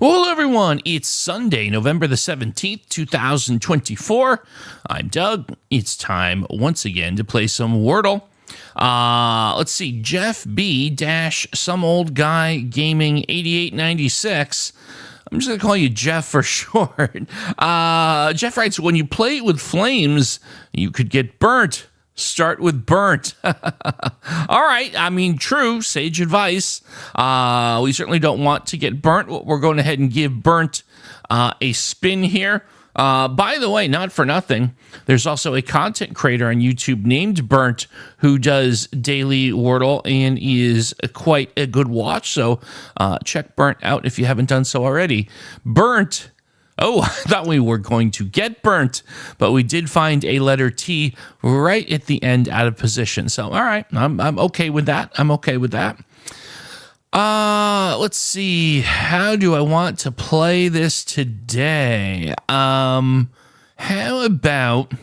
Well, everyone, it's Sunday, November the 17th, 2024. I'm Doug. It's time once again to play some Wordle. Let's see, Jeff B dash some old guy gaming 8896. I'm just going to call you Jeff for short. Jeff writes, when you play it with flames, you could get burnt. Start with burnt. All right. I mean, true. Sage advice. We certainly don't want to get burnt. We're going ahead and give burnt a spin here. By the way, not for nothing, there's also a content creator on YouTube named Burnt who does daily Wordle and is quite a good watch. So check Burnt out if you haven't done so already. Burnt. Oh, I thought we were going to get burnt, but we did find a letter T right at the end out of position. So, all right, I'm okay with that. I'm okay with that. Let's see. How do I want to play this today? How about,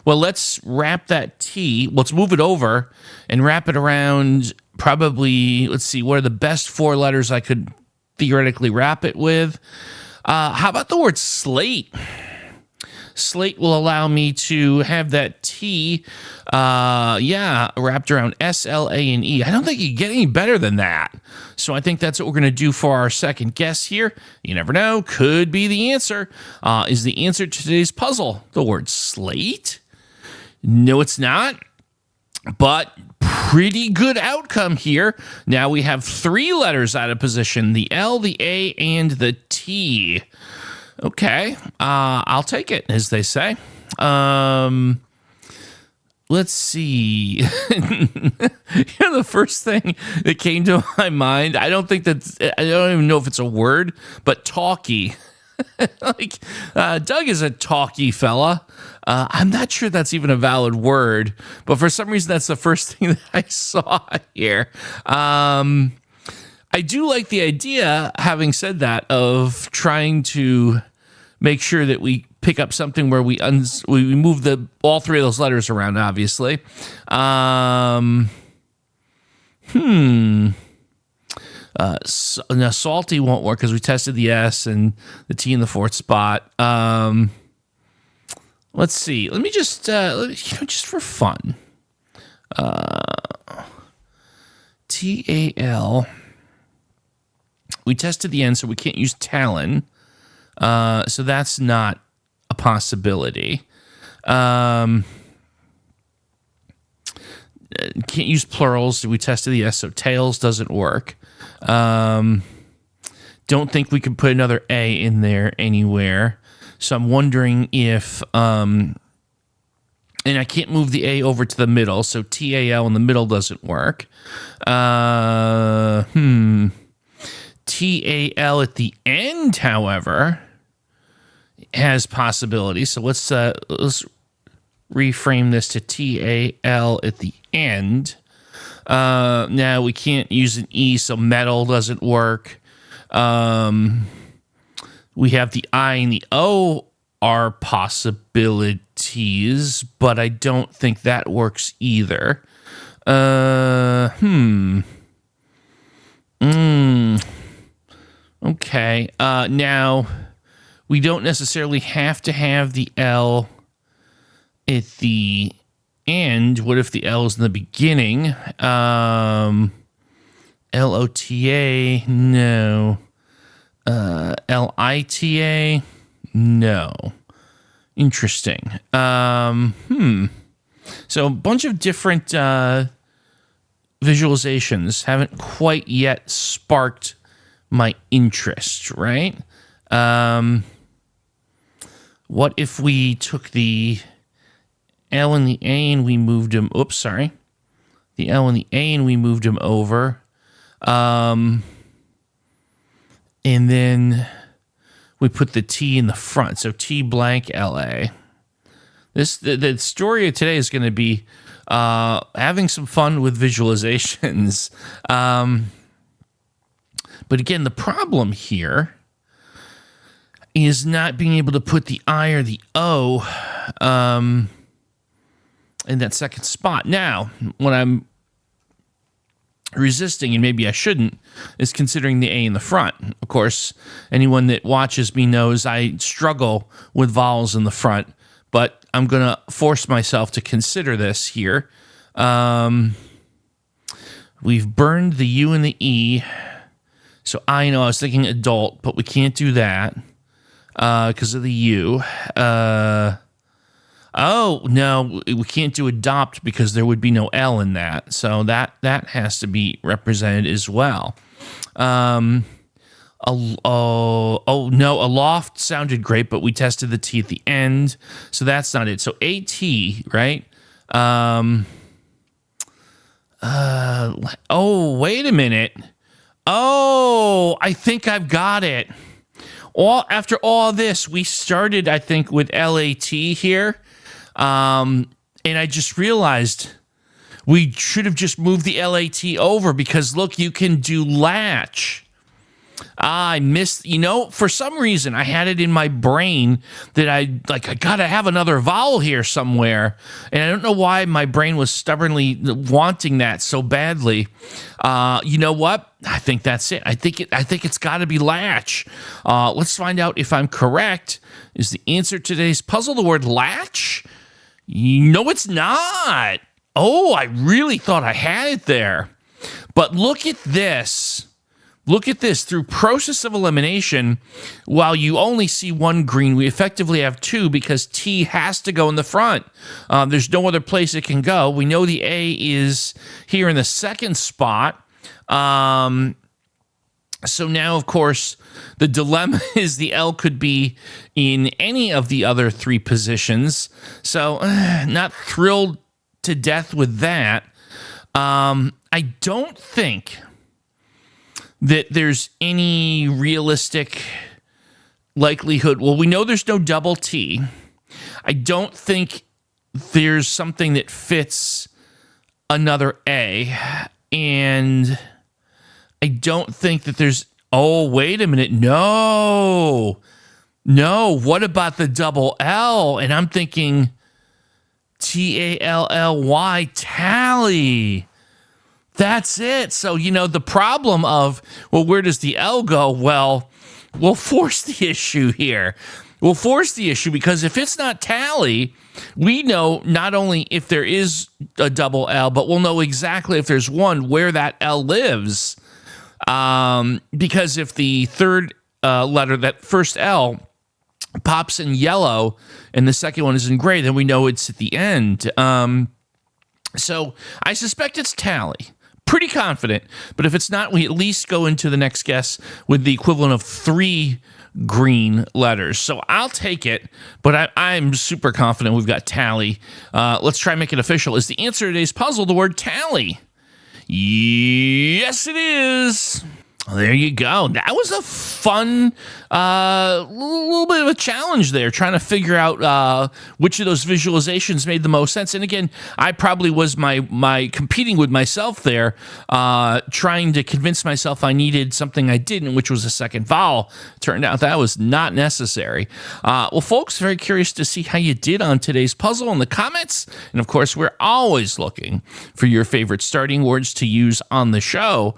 well, let's wrap that T. Let's move it over and wrap it around probably, let's see, what are the best four letters I could theoretically wrap it with? How about the word slate? Slate will allow me to have that T, wrapped around S, L, A, and E. I don't think you get any better than that. So I think that's what we're going to do for our second guess here. You never know. Could be the answer. Is the answer to today's puzzle the word slate? No, it's not. But pretty good outcome here. Now we have three letters out of position, the L, the A, and the T. Okay, I'll take it, as they say. Let's see. The first thing that came to my mind, I don't even know if it's a word, but talkie. Doug is a talky fella. I'm not sure that's even a valid word, but for some reason that's the first thing that I saw here. I do like the idea, having said that, of trying to make sure that we pick up something where we move all three of those letters around, obviously. Now salty won't work because we tested the S and the T in the fourth spot. Let's see. Let me just, just for fun. T-A-L. We tested the N, so we can't use Talon. So that's not a possibility. Can't use plurals. We tested the S, so tails doesn't work. Don't think we could put another A in there anywhere. So I'm wondering if, and I can't move the A over to the middle, so T-A-L in the middle doesn't work. T-A-L at the end, however, has possibilities. So let's reframe this to T-A-L at the end. Now we can't use an E, so metal doesn't work. We have the I and the O are possibilities, but I don't think that works either. Okay. Now, we don't necessarily have to have the L at the end. What if the L is in the beginning? L-O-T-A, no. L-I-T-A, no. Interesting. So a bunch of different visualizations haven't quite yet sparked my interest, right? What if we took the L and the A and we moved them, the L and the A and we moved them over. And then we put the T in the front. So T blank LA. The story of today is going to be having some fun with visualizations. But again, the problem here is not being able to put the I or the O in that second spot. Now, when I'm resisting, and maybe I shouldn't, is considering the A in the front. Of course, anyone that watches me knows I struggle with vowels in the front, but I'm going to force myself to consider this here. We've burned the U and the E, so I know I was thinking adult, but we can't do that because of the U. Oh, no, we can't do adopt because there would be no L in that. So that has to be represented as well. No, aloft sounded great, but we tested the T at the end. So that's not it. So AT, right? Oh, wait a minute. Oh, I think I've got it. After all this, we started, I think, with LAT here. And I just realized we should have just moved the LAT over because, look, you can do latch. I missed, for some reason, I had it in my brain that I got to have another vowel here somewhere. And I don't know why my brain was stubbornly wanting that so badly. You know what? I think that's it. I think it's got to be latch. Let's find out if I'm correct. Is the answer to today's puzzle the word latch? No, it's not. Oh, I really thought I had it there. But look at this. Look at this. Through process of elimination, while you only see one green, we effectively have two because T has to go in the front. There's no other place it can go. We know the A is here in the second spot. So now, of course, the dilemma is the L could be in any of the other three positions. So not thrilled to death with that. I don't think that there's any realistic likelihood. Well, we know there's no double T. I don't think there's something that fits another A. And I don't think that there's... Oh, wait a minute. No. What about the double L? And I'm thinking Tally, tally. That's it. So, the problem of, well, where does the L go? Well, we'll force the issue here. We'll force the issue because if it's not tally, we know not only if there is a double L, but we'll know exactly if there's one where that L lives. Because if the third letter, that first L, pops in yellow and the second one is in gray, then we know it's at the end. So I suspect it's tally. Pretty confident. But if it's not, we at least go into the next guess with the equivalent of 3 green letters. So I'll take it, but I'm super confident we've got tally. Let's try and make it official. Is the answer to today's puzzle the word tally? Yes, it is. There you go. That was a fun little bit of a challenge there, trying to figure out which of those visualizations made the most sense. And again, I probably was my competing with myself there, trying to convince myself I needed something I didn't, which was a second vowel. Turned out that was not necessary. Well, folks, very curious to see how you did on today's puzzle in the comments. And of course, we're always looking for your favorite starting words to use on the show.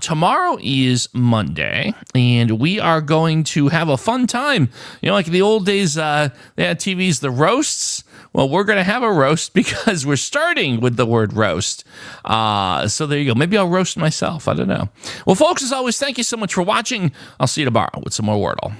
Tomorrow is Monday, and we are going to have a fun time. Like in the old days, they had TV's The Roasts. Well, we're going to have a roast because we're starting with the word roast. So there you go. Maybe I'll roast myself. I don't know. Well, folks, as always, thank you so much for watching. I'll see you tomorrow with some more Wordle.